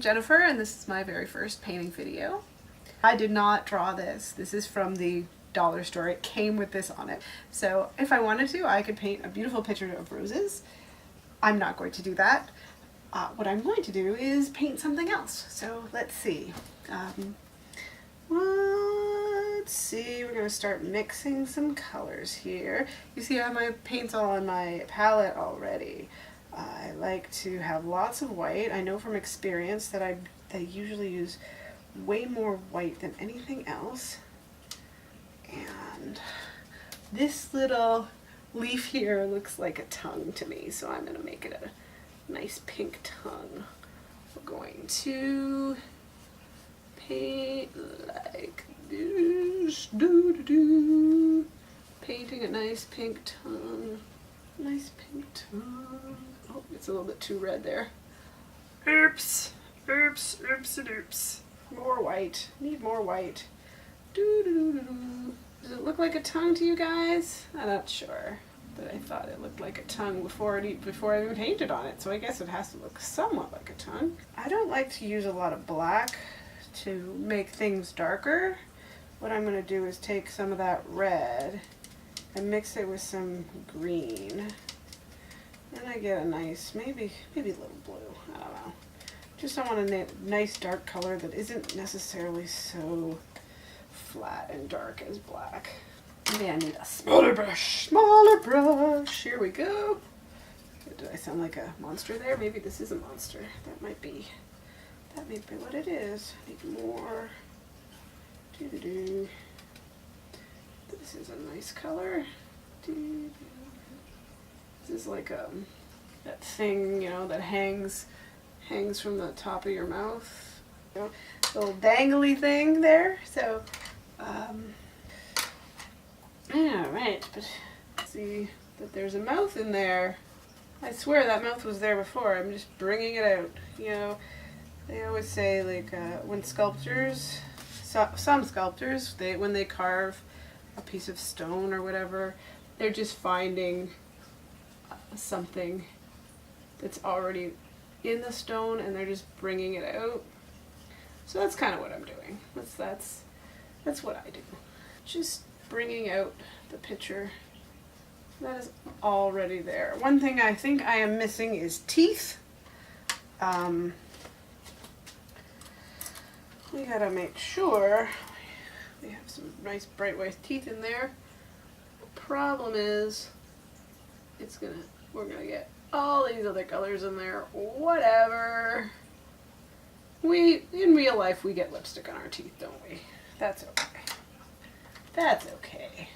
I'm Jennifer, and this is my very first painting video. I did not draw this. This is from the dollar store. It came with this on it. So if I wanted to, I could paint a beautiful picture of roses. I'm not going to do that. What I'm going to do is paint something else. So let's see. We're going to start mixing some colors here. You see I have my paints all on my palette already. I like to have lots of white. I know from experience that I usually use way more white than anything else. And this little leaf here looks like a tongue to me, so I'm going to make it a nice pink tongue. We're going to paint like this. Painting a nice pink tongue. Nice pink tongue. Oh, it's a little bit too red there. Oops. Oops. Oops and oops. More white. Need more white. Does it look like a tongue to you guys? I'm not sure, but I thought it looked like a tongue before I even painted on it, so I guess it has to look somewhat like a tongue. I don't like to use a lot of black to make things darker. What I'm going to do is take some of that red and mix it with some green. And I get a nice, maybe a little blue, I don't know. Just I want a nice dark color that isn't necessarily so flat and dark as black. Maybe I need a smaller brush. Smaller brush. Here we go. Did I sound like a monster there? Maybe this is a monster. That might be what it is. I need more. This is a nice color. This is like that thing, you know, that hangs from the top of your mouth. You know, the little dangly thing there. So, yeah, right. But see that there's a mouth in there. I swear that mouth was there before. I'm just bringing it out. You know, they always say like when sculptors, some sculptors, when they carve a piece of stone or whatever, they're just finding something that's already in the stone and they're just bringing it out. So that's kind of what I'm doing. That's what I do. Just bringing out the picture that is already there. One thing I think I am missing is teeth. We gotta make sure we have some nice bright white teeth in there. The problem is we're gonna get all these other colors in there. Whatever. In real life we get lipstick on our teeth, don't we? That's okay. That's okay.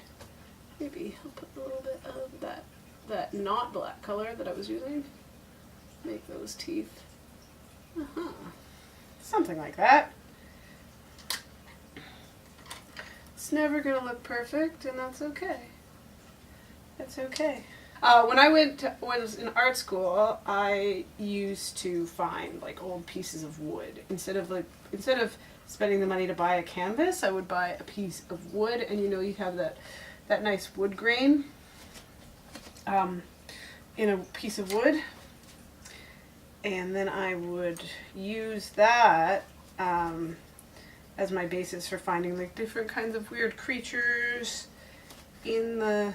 Maybe I'll put a little bit of that not black color that I was using. Make those teeth. Something like that. It's never gonna look perfect, and that's okay. That's okay. When I was in art school, I used to find like old pieces of wood. Instead of spending the money to buy a canvas, I would buy a piece of wood, and you know you have that nice wood grain in a piece of wood, and then I would use that as my basis for finding like different kinds of weird creatures in the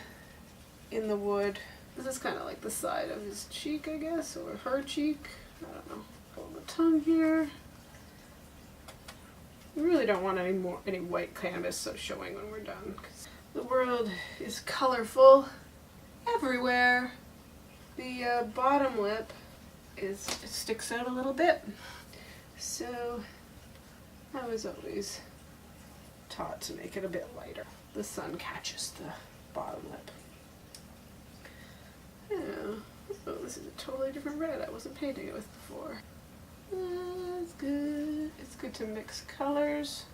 wood. This is kind of like the side of his cheek, I guess, or her cheek. I don't know. Hold the tongue here. We really don't want any white canvas showing when we're done, because the world is colorful everywhere. The bottom lip it sticks out a little bit, so I was always taught to make it a bit lighter. The sun catches the bottom lip. Yeah. Oh, this is a totally different red I wasn't painting it with before. That's good. It's good to mix colors.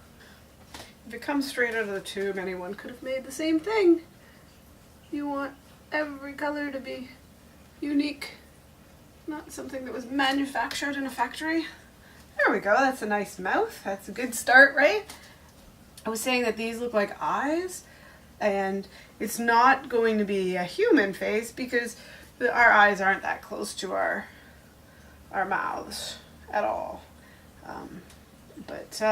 If it comes straight out of the tube, anyone could have made the same thing. You want every color to be unique, not something that was manufactured in a factory. There we go. That's a nice mouth. That's a good start, right? I was saying that these look like eyes, and it's not going to be a human face because our eyes aren't that close to our mouths at all. But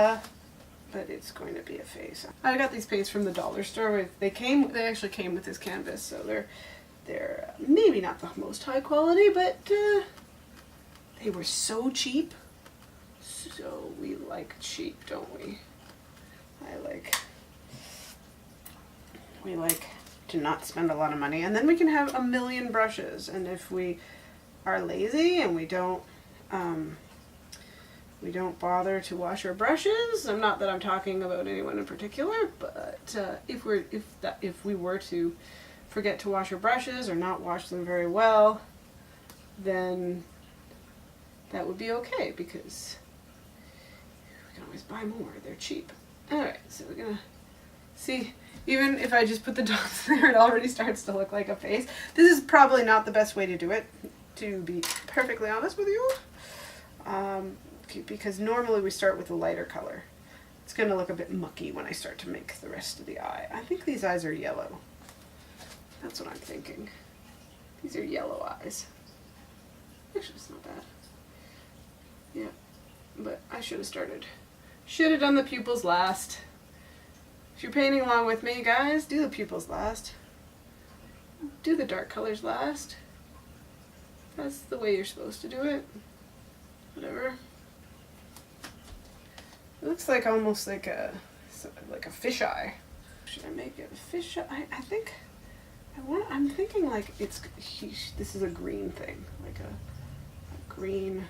it's going to be a phase. I got these paints from the dollar store. They actually came with this canvas, so they're maybe not the most high quality, but they were so cheap. So we like cheap, don't we? We like to not spend a lot of money, and then we can have a million brushes. And if we are lazy and we don't bother to wash our brushes, not that I'm talking about anyone in particular, but if we were to forget to wash our brushes or not wash them very well, then that would be okay, because we can always buy more. They're cheap. Alright, so we're gonna see, even if I just put the dots there, it already starts to look like a face. This is probably not the best way to do it, to be perfectly honest with you, because normally we start with a lighter color. It's going to look a bit mucky when I start to make the rest of the eye. I think these eyes are yellow. That's what I'm thinking. These are yellow eyes. Actually, it's not bad. Yeah, but I should have done the pupils last. If you're painting along with me, guys, do the pupils last. Do the dark colors last. That's the way you're supposed to do it. Whatever. It looks like almost like a fish eye. Should I make it a fish eye? I'm thinking like this is a green thing, like a green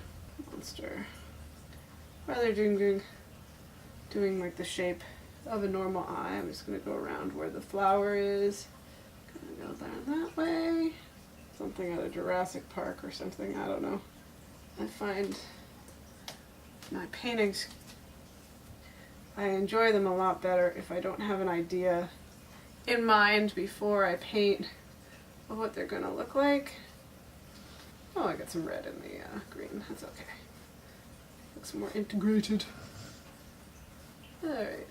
monster. Rather than doing like the shape of a normal eye, I'm just gonna go around where the flower is. Gonna go down that way. Something out of Jurassic Park or something, I don't know. I find my paintings, I enjoy them a lot better if I don't have an idea in mind before I paint of what they're gonna look like. Oh, I got some red in the green, that's okay. Looks more integrated. Alright.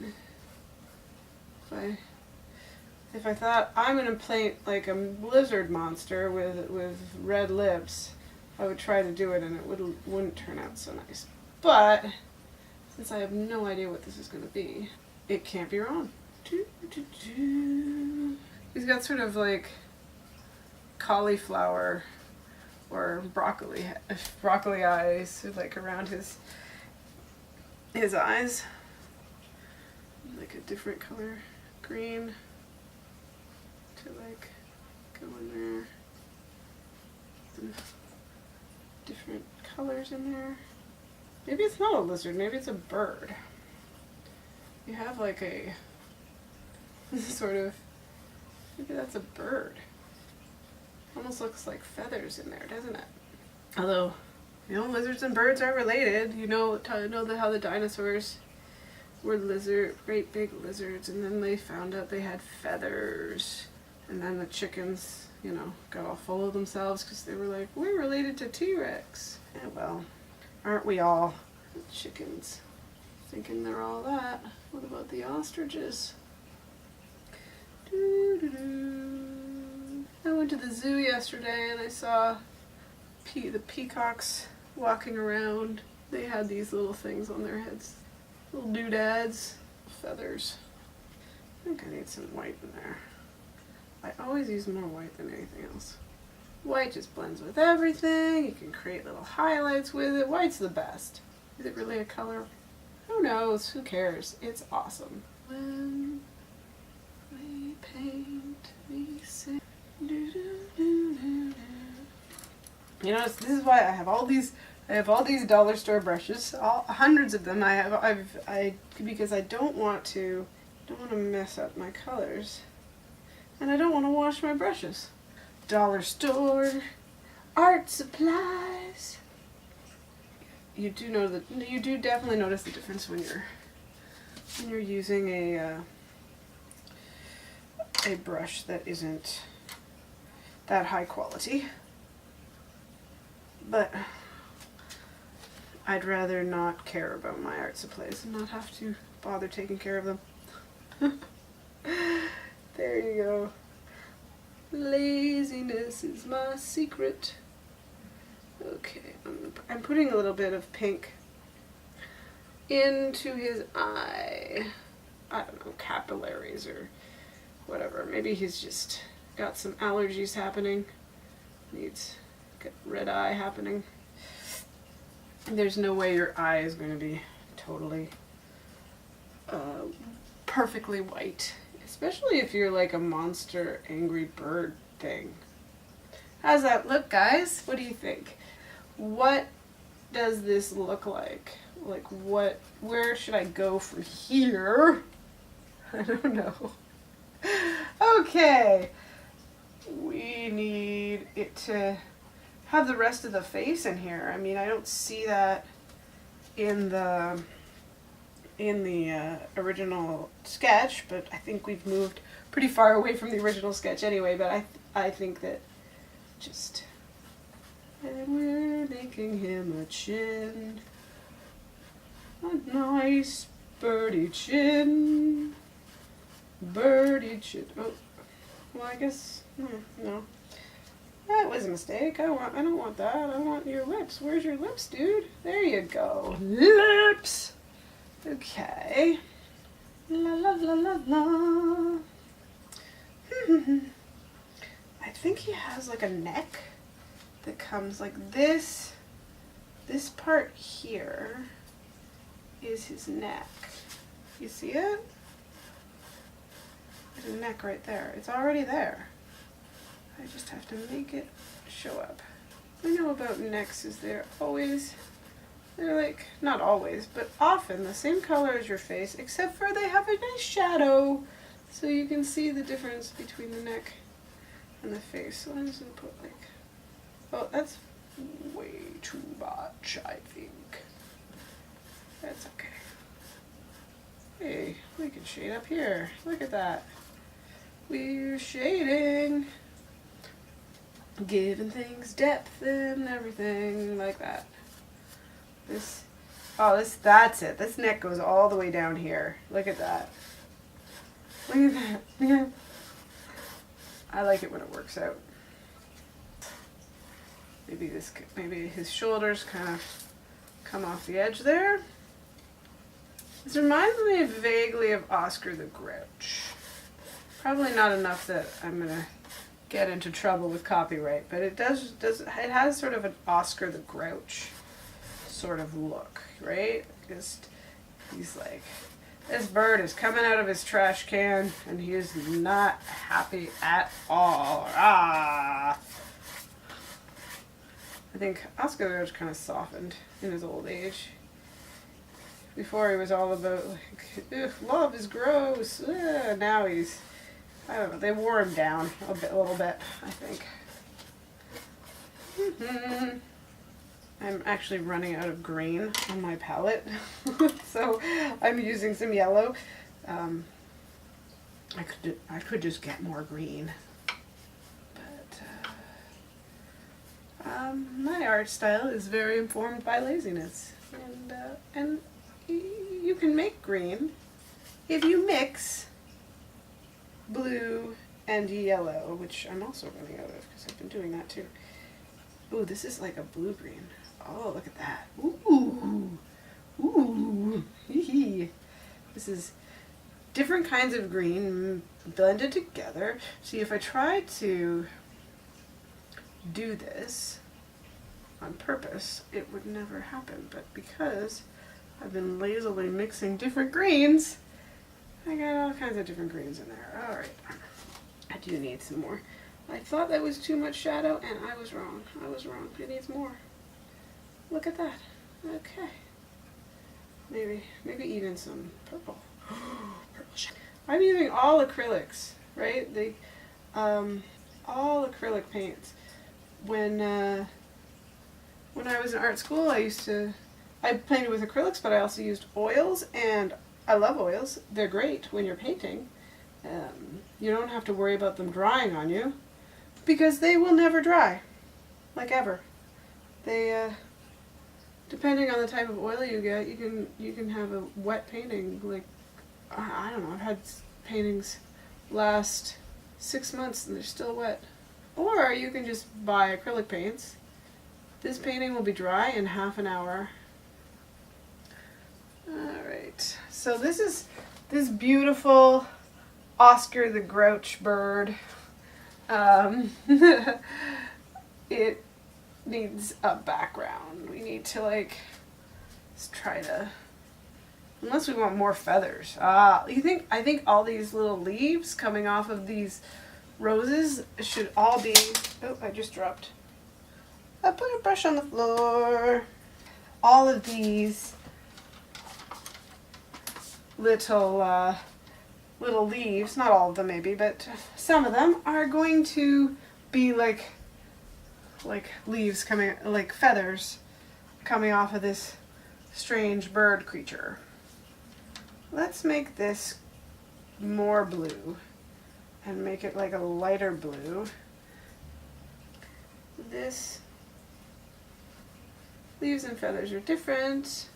If I thought I'm gonna paint like a lizard monster with red lips, I would try to do it and it wouldn't turn out so nice. But since I have no idea what this is gonna be, it can't be wrong. He's got sort of like cauliflower or broccoli eyes, like around his eyes, like a different color green to like go in there. Some different colors in there. Maybe it's not a lizard, maybe it's a bird. You have like a sort of, maybe that's a bird. Almost looks like feathers in there, doesn't it? Although, you know, lizards and birds are related. You know how the dinosaurs were great big lizards, and then they found out they had feathers. And then the chickens, you know, got all full of themselves because they were like, we're related to T-Rex. Yeah, well, aren't we all chickens? Thinking they're all that. What about the ostriches? I went to the zoo yesterday and I saw the peacocks walking around. They had these little things on their heads. Little doodads. Feathers. I think I need some white in there. I always use more white than anything else. White just blends with everything. You can create little highlights with it. White's the best. Is it really a color? Who knows? Who cares? It's awesome. When we paint, we sing. You know, this is why I have all these dollar store brushes, hundreds of them. Because I don't want to mess up my colors, and I don't want to wash my brushes. Dollar store, art supplies. You do definitely notice the difference when you're using a brush that isn't that high quality. But I'd rather not care about my art supplies and not have to bother taking care of them. There you go. Laziness is my secret. Okay, I'm putting a little bit of pink into his eye. I don't know, capillaries or whatever. Maybe he's just got some allergies happening. Needs red eye happening. There's no way your eye is going to be totally perfectly white, especially if you're like a monster angry bird thing. How's that look, guys? What do you think? What does this look like? Like where should I go from here? I don't know. Okay. We need it to have the rest of the face in here. I mean, I don't see that in the original sketch, but I think we've moved pretty far away from the original sketch anyway, but I think that just, and we're making him a chin, a nice birdie chin, oh, well I guess, no, that was a mistake. I don't want that. I want your lips. Where's your lips, dude? There you go. Lips. Okay. La la la la la. I think he has like a neck that comes like this. This part here is his neck. You see it? There's a neck right there. It's already there. I just have to make it show up. We know about necks is they're like, not always, but often the same color as your face, except for they have a nice shadow, so you can see the difference between the neck and the face. So I'm just going to put like, oh, that's way too much, I think. That's okay. Hey, we can shade up here. Look at that. We're shading. Giving things depth and everything like that. That's it. This neck goes all the way down here. Look at that. Look at that. I like it when it works out. Maybe his shoulders kind of come off the edge there. This reminds me vaguely of Oscar the Grouch. Probably not enough that I'm gonna get into trouble with copyright, but it it has sort of an Oscar the Grouch sort of look, right? Just he's like, this bird is coming out of his trash can and he is not happy at all. I think Oscar the Grouch kind of softened in his old age. Before he was all about like, love is gross. Now he's, I don't know, they wore him down a little bit, I think. I'm actually running out of green on my palette, so I'm using some yellow. I could just get more green, but my art style is very informed by laziness, and you can make green if you mix blue and yellow, which I'm also running out of because I've been doing that too. Ooh, this is like a blue-green. Oh, look at that. Ooh. Ooh. Hee. This is different kinds of green blended together. See, if I try to do this on purpose, it would never happen. But because I've been lazily mixing different greens, I got all kinds of different greens in there. All right. I do need some more. I thought that was too much shadow, and I was wrong. It needs more. Look at that. Okay. Maybe even some purple. Purple shadow. I'm using all acrylics, right? All acrylic paints. When I was in art school, I painted with acrylics, but I also used oils, and I love oils. They're great when you're painting. You don't have to worry about them drying on you, because they will never dry, like ever. They, depending on the type of oil you get, you can have a wet painting. Like, I don't know, I've had paintings last 6 months and they're still wet. Or you can just buy acrylic paints. This painting will be dry in half an hour. Alright, so this is this beautiful Oscar the Grouch bird. It needs a background. We need to like, let's try to, unless we want more feathers. I think all these little leaves coming off of these roses should all be, oh, I just dropped. I put a brush on the floor. All of these little leaves, not all of them maybe, but some of them are going to be like leaves coming, like feathers coming off of this strange bird creature. Let's make this more blue and make it like a lighter blue. This leaves and feathers are different,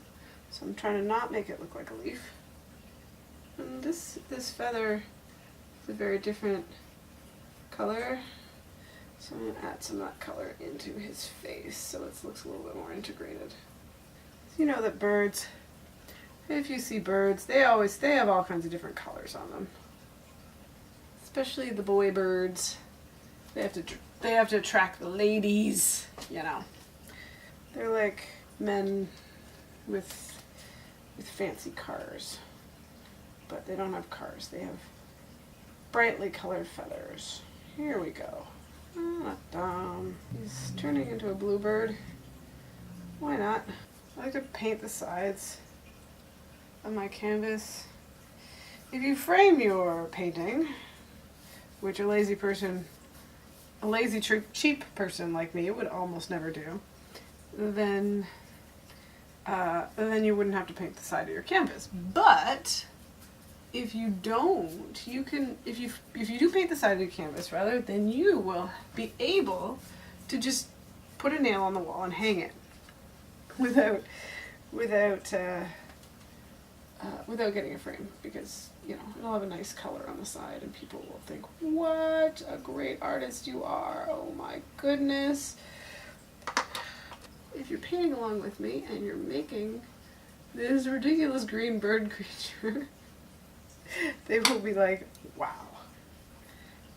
so I'm trying to not make it look like a leaf. And this feather is a very different color, so I'm going to add some of that color into his face so it looks a little bit more integrated. So you know that birds, if you see birds, they have all kinds of different colors on them. Especially the boy birds. They have to attract the ladies, you know. They're like men with fancy cars. But they don't have cars. They have brightly colored feathers. Here we go. Not dumb. He's turning into a bluebird. Why not? I like to paint the sides of my canvas. If you frame your painting, which a lazy cheap person like me would almost never do, then you wouldn't have to paint the side of your canvas. But if you don't, you can, if you do paint the side of your canvas rather, then you will be able to just put a nail on the wall and hang it without getting a frame, because you know it'll have a nice color on the side and people will think, what a great artist you are, oh my goodness. If you're painting along with me and you're making this ridiculous green bird creature, they will be like, wow.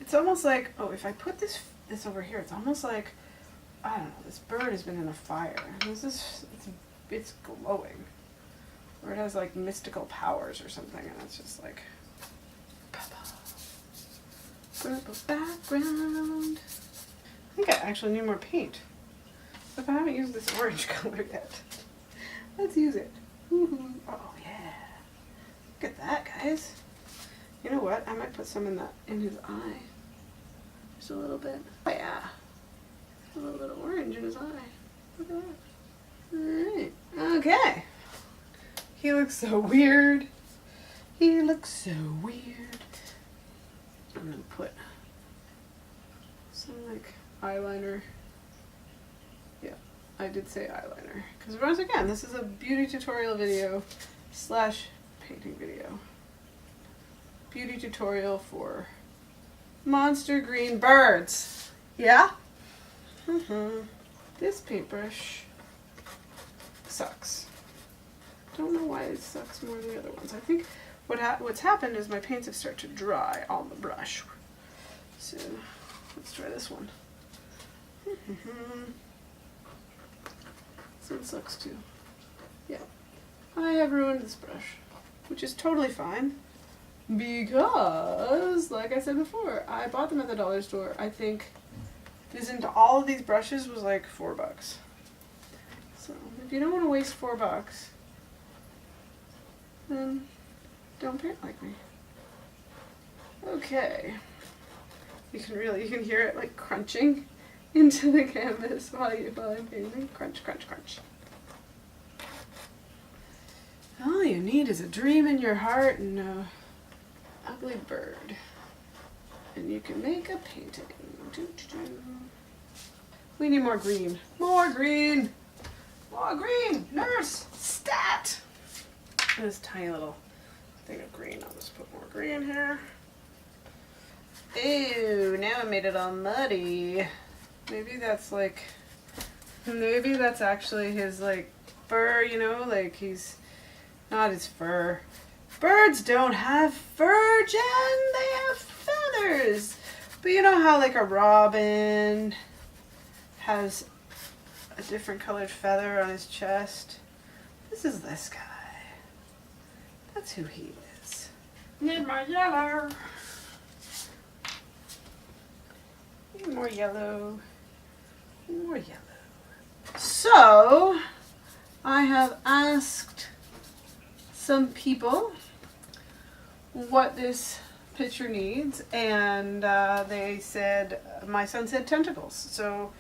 It's almost like, oh, if I put this over here, it's almost like, I don't know, this bird has been in a fire. It's glowing. Or it has like mystical powers or something, and it's just like, purple background. I think I actually need more paint. But I haven't used this orange color yet. Let's use it. Woohoo. Oh yeah. Look at that, guys. You know what? I might put some in his eye. Just a little bit. Oh yeah. A little bit of orange in his eye. Look at that. Alright. Okay. He looks so weird. He looks so weird. I'm gonna put some like eyeliner. Yeah, I did say eyeliner. Because once again, this is a beauty tutorial video / painting video. Beauty tutorial for monster green birds. Yeah? This paintbrush sucks. Don't know why it sucks more than the other ones. I think what's happened is my paints have started to dry on the brush. So let's try this one. This one sucks too. Yeah. I have ruined this brush, which is totally fine because, like I said before, I bought them at the dollar store. I think all of these brushes was like $4. So if you don't want to waste $4, then don't paint like me. Okay. You can hear it like crunching into the canvas while I'm painting. Crunch, crunch, crunch. All you need is a dream in your heart and an ugly bird. And you can make a painting. We need more green. More green! More green! Nurse! Stat! This tiny little thing of green. I'll just put more green here. Ew, now I made it all muddy. Maybe that's actually his like fur, you know, like he's Not his fur. Birds don't have fur, Jen. They have feathers. But you know how like a robin has a different colored feather on his chest? This is this guy. That's who he is. Need more yellow. Need more yellow. More yellow. So, I have asked some people what this picture needs, and they said, my son said tentacles. So,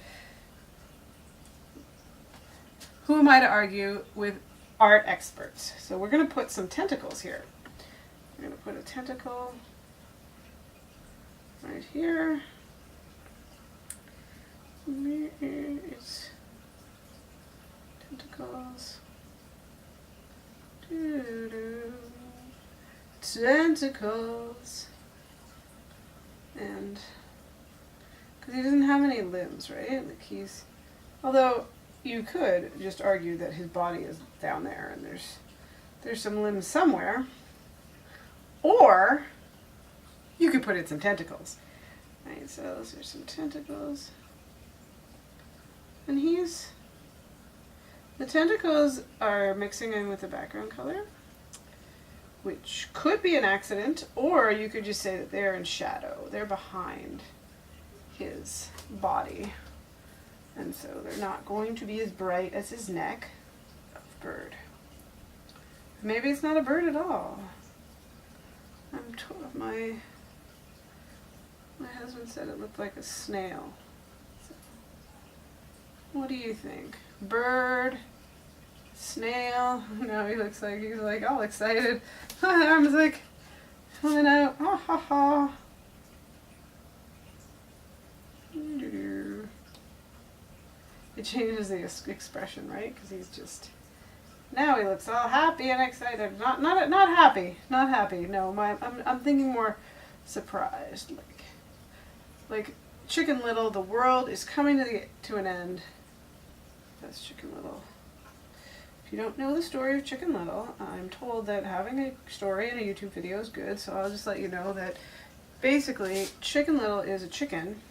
who am I to argue with art experts? So we're going to put some tentacles here. We're going to put a tentacle right here. It's tentacles. Tentacles. And because he doesn't have any limbs, right? Like he's, although you could just argue that his body is down there and there's some limbs somewhere, or you could put in some tentacles. Right, so those are some tentacles. And the tentacles are mixing in with the background color, which could be an accident, or you could just say that they're in shadow. They're behind his body. And so they're not going to be as bright as his neck of bird. Maybe it's not a bird at all. My husband said it looked like a snail. So, what do you think? Bird? Snail? No, he looks like he's like all excited. Arms like coming out. Ha ha ha. It changes the expression, right? Because he's just, now he looks all happy and excited. Not happy. Not happy. No, I'm thinking more surprised. Like Chicken Little, the world is coming to an end. That's Chicken Little. If you don't know the story of Chicken Little, I'm told that having a story in a YouTube video is good, so I'll just let you know that basically Chicken Little is a chicken,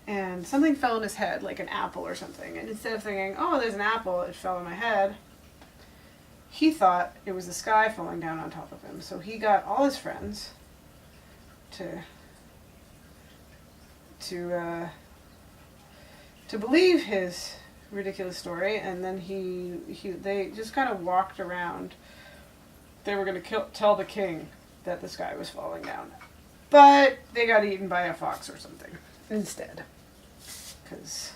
and something fell in his head, like an apple or something, and instead of thinking, oh, there's an apple, it fell in my head, he thought it was the sky falling down on top of him. So he got all his friends to believe his ridiculous story, and then they just kind of walked around. They were going to tell the king that the sky was falling down, but they got eaten by a fox or something instead, because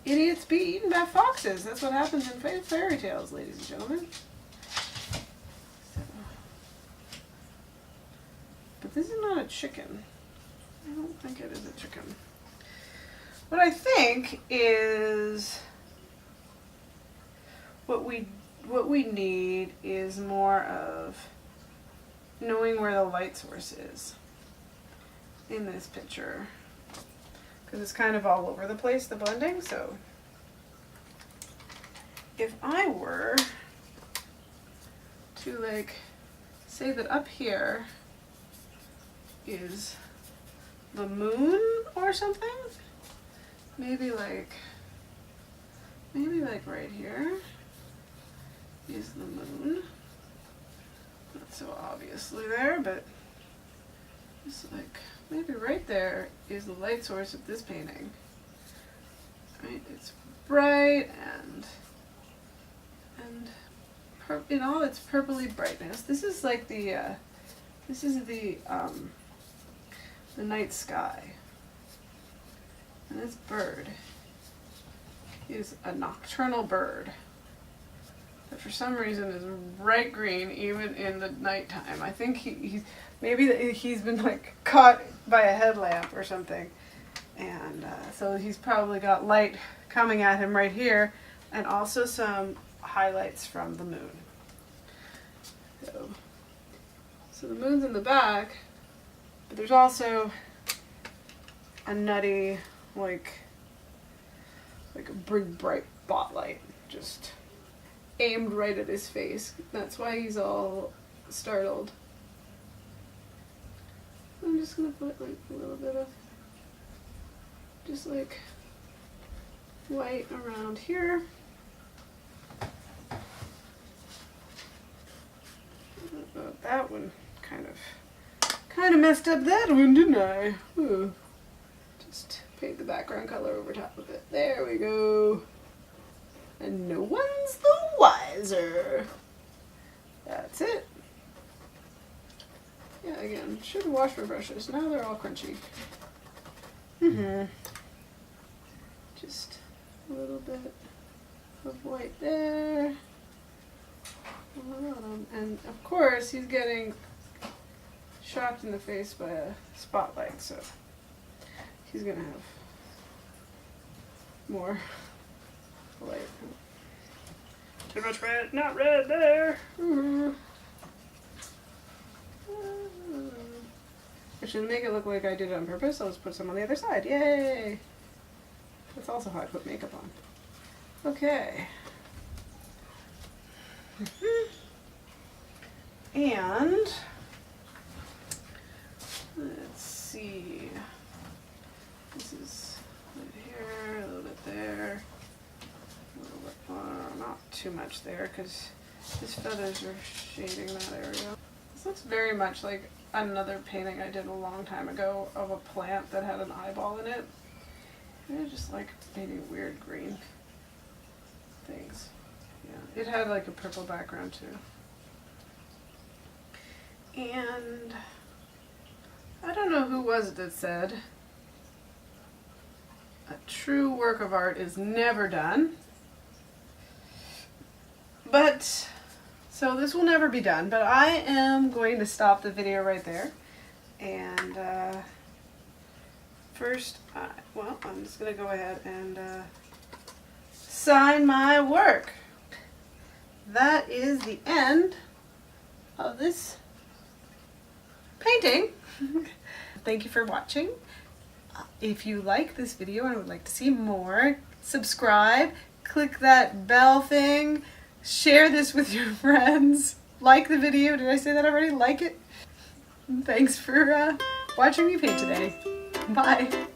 idiots be eaten by foxes. That's what happens in fairy tales, ladies and gentlemen. But this is not a chicken. I don't think it is a chicken. What I think is what we need is more of knowing where the light source is in this picture, because it's kind of all over the place, the blending. So if I were to like say that up here is the moon or something, maybe like right here is the moon. Not so obviously there, but it's like maybe right there is the light source of this painting. Right, it's bright and in all its purpley brightness. This is like the night sky. And this bird is a nocturnal bird that for some reason is bright green even in the nighttime. I think he's been like caught by a headlamp or something, and so he's probably got light coming at him right here, and also some highlights from the moon. So the moon's in the back, but there's also a nutty, like, like a big bright spotlight just aimed right at his face. That's why he's all startled. I'm just gonna put like a little bit of just like white around here. That one kind of messed up that one, didn't I? Ooh. Just paint the background color over top of it. There we go. And no one's the wiser. That's it. Yeah, again, should have washed my brushes. Now they're all crunchy. Just a little bit of white there. And of course, he's getting shocked in the face by a spotlight, so he's gonna have more light. Too much red, not red there. Actually, to make it look like I did it on purpose, I'll just put some on the other side. Yay! That's also how I put makeup on. Okay. And let's see. This is right here, a little bit there, a little bit more, not too much there because his feathers are shading that area. This looks very much like another painting I did a long time ago of a plant that had an eyeball in it. I just like painting weird green things. Yeah, it had like a purple background too. And I don't know who was it that said a true work of art is never done. But, so this will never be done, but I am going to stop the video right there. And first, well, I'm just going to go ahead and sign my work. That is the end of this painting. Thank you for watching. If you like this video and would like to see more, subscribe, click that bell thing, share this with your friends, like the video. Did I say that already? Like it. Thanks for watching me paint today. Bye.